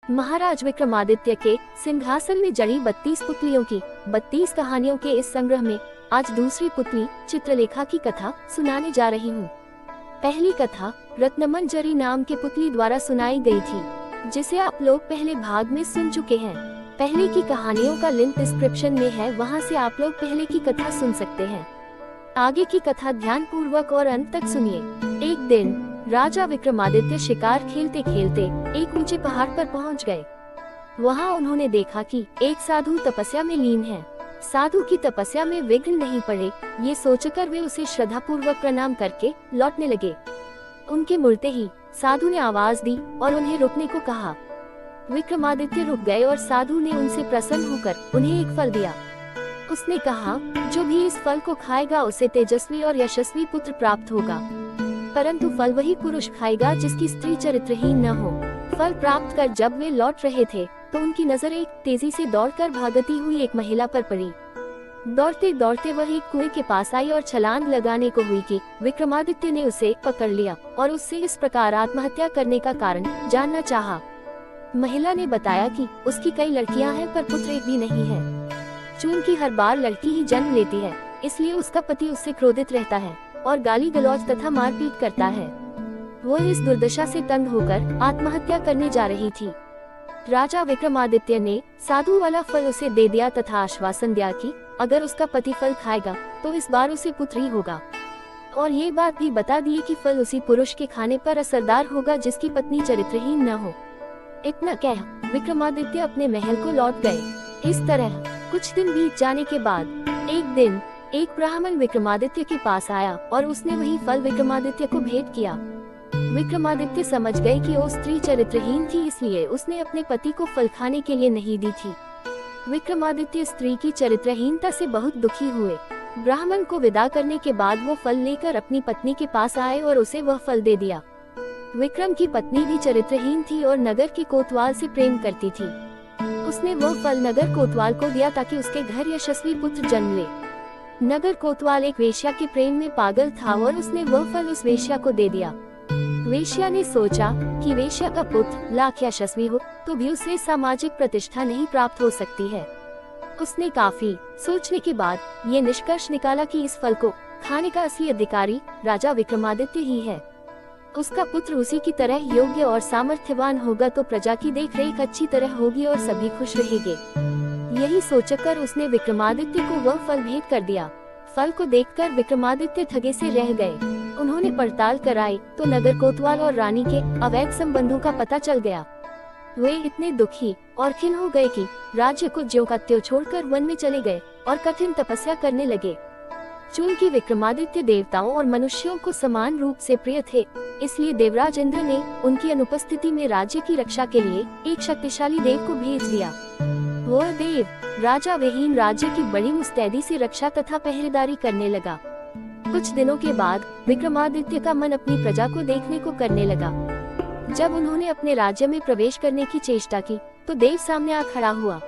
महाराज विक्रमादित्य के सिंहासन में जड़ी 32 पुतलियों की 32 कहानियों के इस संग्रह में आज दूसरी पुतली चित्रलेखा की कथा सुनाने जा रही हूँ। पहली कथा रत्नमंजरी नाम के पुतली द्वारा सुनाई गई थी, जिसे आप लोग पहले भाग में सुन चुके हैं। पहले की कहानियों का लिंक डिस्क्रिप्शन में है, वहाँ से आप लोग पहले की कथा सुन सकते हैं। आगे की कथा ध्यान पूर्वक और अंत तक सुनिए। एक दिन राजा विक्रमादित्य शिकार खेलते खेलते एक ऊंचे पहाड़ पर पहुंच गए। वहां उन्होंने देखा कि एक साधु तपस्या में लीन है। साधु की तपस्या में विघ्न नहीं पड़े, ये सोचकर वे उसे श्रद्धापूर्वक प्रणाम करके लौटने लगे। उनके मुड़ते ही साधु ने आवाज दी और उन्हें रुकने को कहा। विक्रमादित्य रुक गए और साधु ने उनसे प्रसन्न होकर उन्हें एक फल दिया। उसने कहा, जो भी इस फल को खाएगा उसे तेजस्वी और यशस्वी पुत्र प्राप्त होगा, परंतु फल वही पुरुष खाएगा जिसकी स्त्री चरित्रहीन न हो। फल प्राप्त कर जब वे लौट रहे थे तो उनकी नजर एक तेजी से दौड़कर भागती हुई एक महिला पर पड़ी। दौड़ते दौड़ते वह एक कुएं के पास आई और छलांग लगाने को हुई कि विक्रमादित्य ने उसे पकड़ लिया और उससे इस प्रकार आत्महत्या करने का कारण जानना चाहा। महिला ने बताया कि उसकी कई लड़कियां हैं पर पुत्र एक भी नहीं है। चूंकि हर बार लड़की ही जन्म लेती है, इसलिए उसका पति उससे क्रोधित रहता है और गाली गलौज तथा मारपीट करता है। वो इस दुर्दशा से तंग होकर आत्महत्या करने जा रही थी। राजा विक्रमादित्य ने साधु वाला फल उसे दे दिया तथा आश्वासन दिया कि अगर उसका पति फल खाएगा तो इस बार उसे पुत्र ही होगा, और ये बात भी बता दी कि फल उसी पुरुष के खाने पर असरदार होगा जिसकी पत्नी चरित्रहीन न हो। इतना कह विक्रमादित्य अपने महल को लौट गए। इस तरह कुछ दिन बीत जाने के बाद एक दिन एक ब्राह्मण विक्रमादित्य के पास आया और उसने वही फल विक्रमादित्य को भेंट किया। विक्रमादित्य समझ गए कि वो स्त्री चरित्रहीन थी, इसलिए उसने अपने पति को फल खाने के लिए नहीं दी थी। विक्रमादित्य स्त्री की चरित्रहीनता से बहुत दुखी हुए। ब्राह्मण को विदा करने के बाद वो फल लेकर अपनी पत्नी के पास आए और उसे वह फल दे दिया। विक्रम की पत्नी भी चरित्रहीन थी और नगर के कोतवाल से प्रेम करती थी। उसने वह फल नगर कोतवाल को दिया ताकि उसके घर यशस्वी पुत्र जन्म ले। नगर कोतवाल एक वेश्या के प्रेम में पागल था और उसने वह फल उस वेश्या को दे दिया। वेश्या ने सोचा कि वेश्या का पुत्र लाख यशस्वी हो तो भी उसे सामाजिक प्रतिष्ठा नहीं प्राप्त हो सकती है। उसने काफी सोचने के बाद ये निष्कर्ष निकाला कि इस फल को खाने का असली अधिकारी राजा विक्रमादित्य ही है। उसका पुत्र उसी की तरह योग्य और सामर्थ्यवान होगा तो प्रजा की देखरेख अच्छी तरह होगी और सभी खुश रहेंगे। यही सोचकर उसने विक्रमादित्य को वह फल भेंट कर दिया। फल को देखकर विक्रमादित्य ठगे से रह गए। उन्होंने पड़ताल कराई तो नगर कोतवाल और रानी के अवैध संबंधों का पता चल गया। वे इतने दुखी और खिन्न हो गए कि राज्य को ज्यों का त्यों छोड़कर वन में चले गए और कठिन तपस्या करने लगे। चूंकि विक्रमादित्य देवताओं और मनुष्यों को समान रूप से प्रिय थे, इसलिए देवराज इंद्र ने उनकी अनुपस्थिति में राज्य की रक्षा के लिए एक शक्तिशाली देव को भेज दिया। वह देव राजा विहीन राज्य की बड़ी मुस्तैदी से रक्षा तथा पहरेदारी करने लगा। कुछ दिनों के बाद विक्रमादित्य का मन अपनी प्रजा को देखने को करने लगा। जब उन्होंने अपने राज्य में प्रवेश करने की चेष्टा की तो देव सामने आ खड़ा हुआ।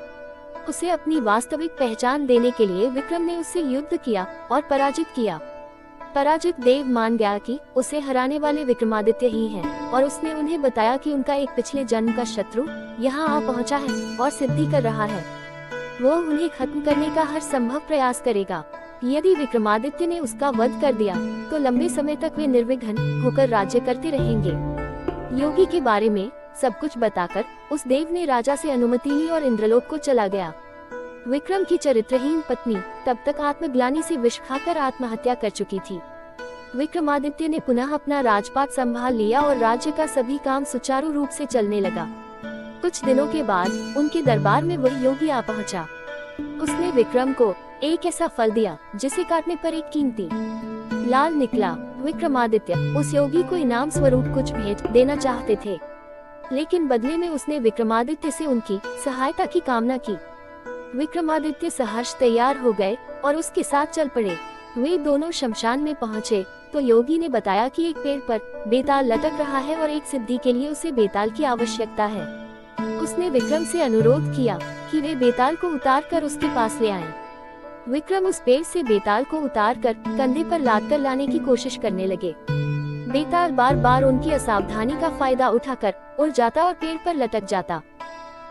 उसे अपनी वास्तविक पहचान देने के लिए विक्रम ने उससे युद्ध किया और पराजित किया। पराजित देव मान गया कि उसे हराने वाले विक्रमादित्य ही हैं, और उसने उन्हें बताया कि उनका एक पिछले जन्म का शत्रु यहाँ आ पहुँचा है और सिद्धि कर रहा है। वो उन्हें खत्म करने का हर संभव प्रयास करेगा। यदि विक्रमादित्य ने उसका वध कर दिया तो लंबे समय तक वे निर्विघ्न होकर राज्य करते रहेंगे। योगी के बारे में सब कुछ बताकर उस देव ने राजा से अनुमति ली और इंद्रलोक को चला गया। विक्रम की चरित्रहीन पत्नी तब तक आत्मग्लानि से विष खाकर आत्महत्या कर चुकी थी। विक्रमादित्य ने पुनः अपना राजपाट संभाल लिया और राज्य का सभी काम सुचारू रूप से चलने लगा। कुछ दिनों के बाद उनके दरबार में वही योगी आ पहुंचा। उसने विक्रम को एक ऐसा फल दिया जिसे काटने पर एक कीमती लाल निकला। विक्रमादित्य उस योगी को इनाम स्वरूप कुछ भेंट देना चाहते थे, लेकिन बदले में उसने विक्रमादित्य से उनकी सहायता की कामना की। विक्रमादित्य सहर्ष तैयार हो गए और उसके साथ चल पड़े। वे दोनों शमशान में पहुँचे तो योगी ने बताया कि एक पेड़ पर बेताल लटक रहा है और एक सिद्धि के लिए उसे बेताल की आवश्यकता है। उसने विक्रम से अनुरोध किया कि वे बेताल को उतारकर उसके पास ले आएं। विक्रम उस पेड़ से बेताल को उतारकर कंधे पर लादकर लाने की कोशिश करने लगे। बेताल बार बार उनकी असावधानी का फायदा उठाकर उड़ जाता और पेड़ पर लटक जाता।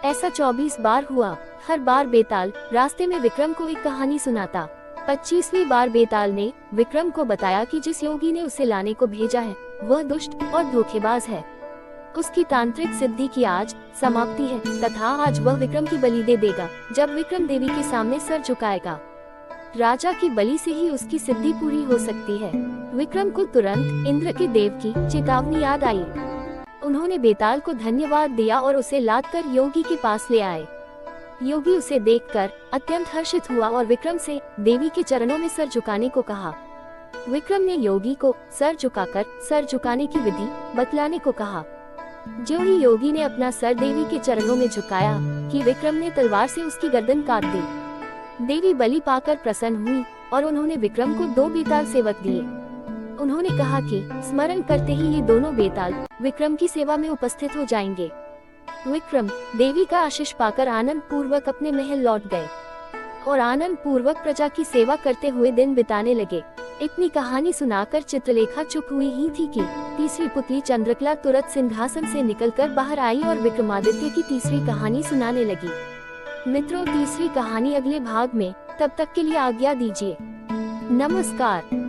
ऐसा 24 बार हुआ। हर बार बेताल रास्ते में विक्रम को एक कहानी सुनाता। 25वीं बार बेताल ने विक्रम को बताया कि जिस योगी ने उसे लाने को भेजा है वह दुष्ट और धोखेबाज है। उसकी तांत्रिक सिद्धि की आज समाप्ति है तथा आज वह विक्रम की बलि दे देगा। जब विक्रम देवी के सामने सर झुकाएगा, राजा की बलि से ही उसकी सिद्धि पूरी हो सकती है। विक्रम को तुरंत इंद्र के देव की चेतावनी याद आई। उन्होंने बेताल को धन्यवाद दिया और उसे लादकर योगी के पास ले आए। योगी उसे देखकर अत्यंत हर्षित हुआ और विक्रम से देवी के चरणों में सर झुकाने को कहा। विक्रम ने योगी को सर झुकाकर सर झुकाने की विधि बतलाने को कहा। जो ही योगी ने अपना सर देवी के चरणों में झुकाया कि विक्रम ने तलवार से उसकी गर्दन काट दी। देवी बलि पाकर प्रसन्न हुई और उन्होंने विक्रम को 2 बेताल सेवक दिए। उन्होंने कहा कि स्मरण करते ही ये दोनों बेताल विक्रम की सेवा में उपस्थित हो जाएंगे। विक्रम देवी का आशीष पाकर आनंद पूर्वक अपने महल लौट गए और आनंद पूर्वक प्रजा की सेवा करते हुए दिन बिताने लगे। इतनी कहानी सुनाकर चित्रलेखा चुप हुई ही थी कि तीसरी पुत्री चंद्रकला तुरंत सिंहासन से निकलकर बाहर आई और विक्रमादित्य की तीसरी कहानी सुनाने लगी। मित्रों, तीसरी कहानी अगले भाग में, तब तक के लिए आज्ञा दीजिए। नमस्कार।